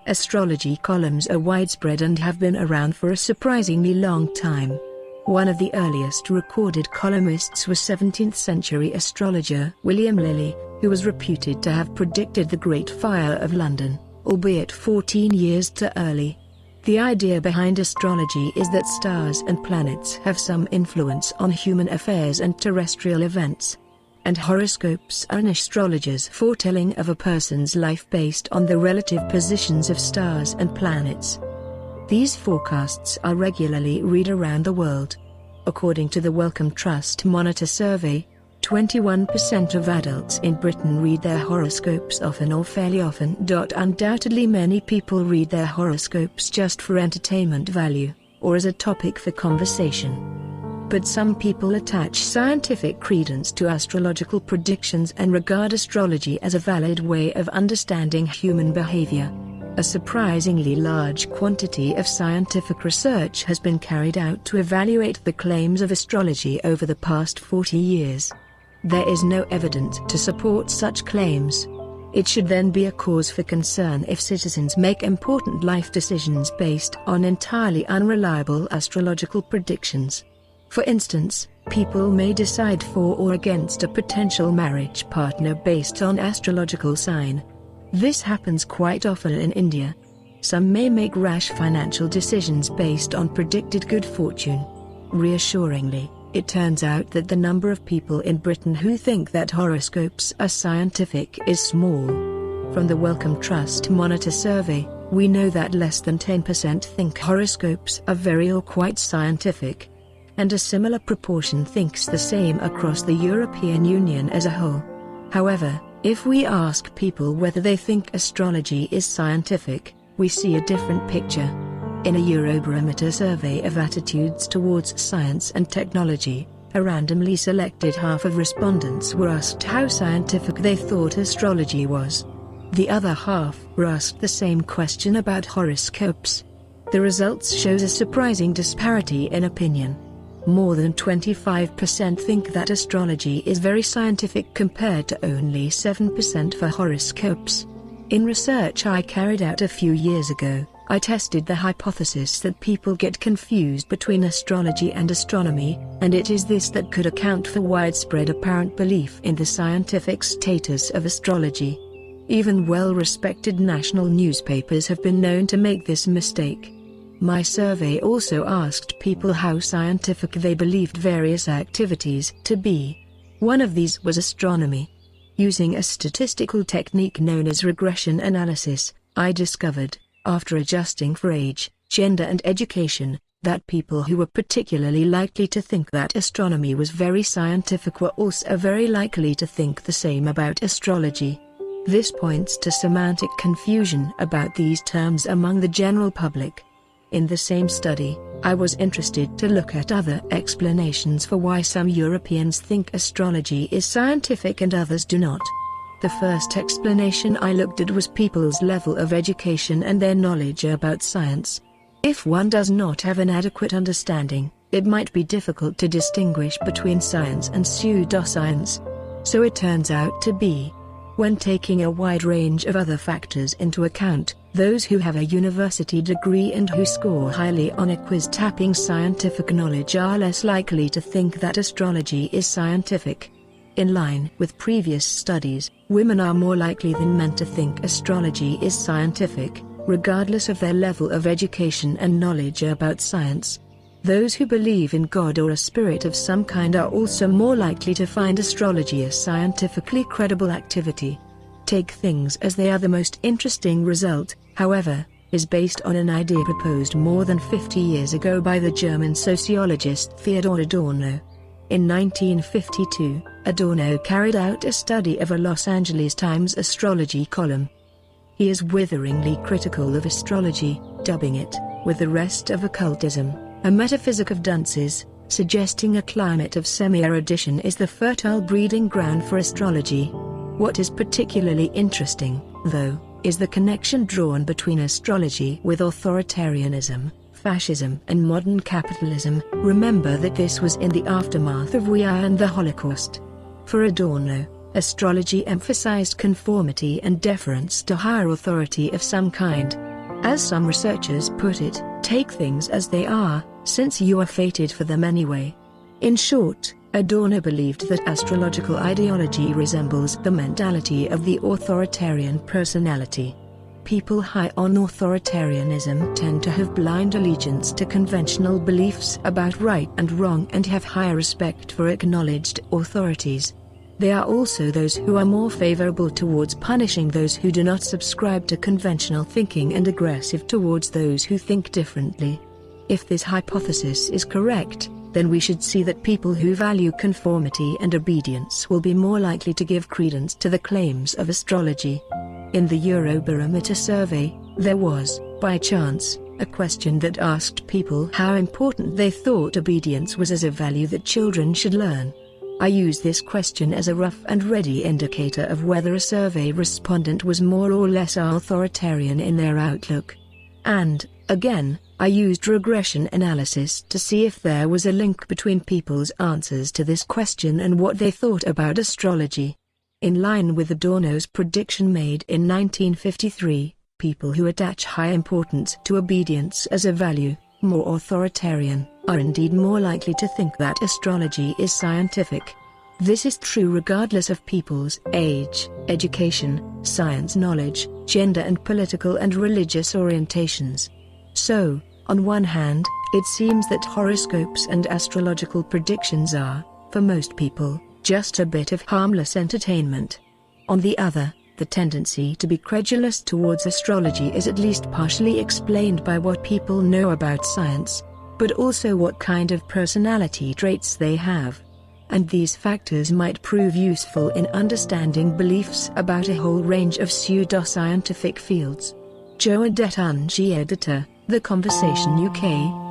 Astrology columns are widespread and have been around for a surprisingly long time. One of the earliest recorded columnists was 17th-century astrologer William Lilly, who was reputed to have predicted the Great Fire of London, albeit 14 years too early. The idea behind astrology is that stars and planets have some influence on human affairs and terrestrial events, and horoscopes are an astrologer's foretelling of a person's life based on the relative positions of stars and planets. These forecasts are regularly read around the world. According to the Wellcome Trust Monitor survey, 21% of adults in Britain read their horoscopes often or fairly often. Undoubtedly many people read their horoscopes just for entertainment value, or as a topic for conversation. But some people attach scientific credence to astrological predictions and regard astrology as a valid way of understanding human behavior. A surprisingly large quantity of scientific research has been carried out to evaluate the claims of astrology over the past 40 years. There is no evidence to support such claims. It should then be a cause for concern if citizens make important life decisions based on entirely unreliable astrological predictions. For instance, people may decide for or against a potential marriage partner based on astrological sign. This happens quite often in India. Some may make rash financial decisions based on predicted good fortune. Reassuringly, it turns out that the number of people in Britain who think that horoscopes are scientific is small. From the Wellcome Trust Monitor survey, we know that less than 10% think horoscopes are very or quite scientific, and a similar proportion thinks the same across the European Union as a whole. However, if we ask people whether they think astrology is scientific, we see a different picture. In a Eurobarometer survey of attitudes towards science and technology, a randomly selected half of respondents were asked how scientific they thought astrology was. The other half were asked the same question about horoscopes. The results shows a surprising disparity in opinion. More than 25% think that astrology is very scientific compared to only 7% for horoscopes. In research I carried out a few years ago, I tested the hypothesis that people get confused between astrology and astronomy, and it is this that could account for widespread apparent belief in the scientific status of astrology. Even well-respected national newspapers have been known to make this mistake. My survey also asked people how scientific they believed various activities to be. One of these was astronomy. Using a statistical technique known as regression analysis, I discovered, after adjusting for age, gender and education, that people who were particularly likely to think that astronomy was very scientific were also very likely to think the same about astrology. This points to semantic confusion about these terms among the general public. In the same study, I was interested to look at other explanations for why some Europeans think astrology is scientific and others do not. The first explanation I looked at was people's level of education and their knowledge about science. If one does not have an adequate understanding, it might be difficult to distinguish between science and pseudoscience. So it turns out to be. When taking a wide range of other factors into account, those who have a university degree and who score highly on a quiz tapping scientific knowledge are less likely to think that astrology is scientific. In line with previous studies, women are more likely than men to think astrology is scientific, regardless of their level of education and knowledge about science. Those who believe in God or a spirit of some kind are also more likely to find astrology a scientifically credible activity. Take things as they are. The most interesting result, however, is based on an idea proposed more than 50 years ago by the German sociologist Theodor Adorno. In 1952, Adorno carried out a study of a Los Angeles Times astrology column. He is witheringly critical of astrology, dubbing it, with the rest of occultism, a metaphysic of dunces, suggesting a climate of semi-erudition is the fertile breeding ground for astrology. What is particularly interesting, though, is the connection drawn between astrology with authoritarianism, fascism and modern capitalism. Remember that this was in the aftermath of war and the Holocaust. For Adorno, astrology emphasized conformity and deference to higher authority of some kind. As some researchers put it, take things as they are, since you are fated for them anyway. In short, Adorno believed that astrological ideology resembles the mentality of the authoritarian personality. People high on authoritarianism tend to have blind allegiance to conventional beliefs about right and wrong and have higher respect for acknowledged authorities. They are also those who are more favorable towards punishing those who do not subscribe to conventional thinking and aggressive towards those who think differently. If this hypothesis is correct, then we should see that people who value conformity and obedience will be more likely to give credence to the claims of astrology. In the Eurobarometer survey, there was, by chance, a question that asked people how important they thought obedience was as a value that children should learn. I use this question as a rough and ready indicator of whether a survey respondent was more or less authoritarian in their outlook. And, again, I used regression analysis to see if there was a link between people's answers to this question and what they thought about astrology. In line with Adorno's prediction made in 1953, people who attach high importance to obedience as a value, more authoritarian, are indeed more likely to think that astrology is scientific. This is true regardless of people's age, education, science knowledge, gender and political and religious orientations. So, on one hand, it seems that horoscopes and astrological predictions are, for most people, just a bit of harmless entertainment. On the other, the tendency to be credulous towards astrology is at least partially explained by what people know about science, but also what kind of personality traits they have. And these factors might prove useful in understanding beliefs about a whole range of pseudo-scientific fields. Joe Adetunji, editor, The Conversation UK.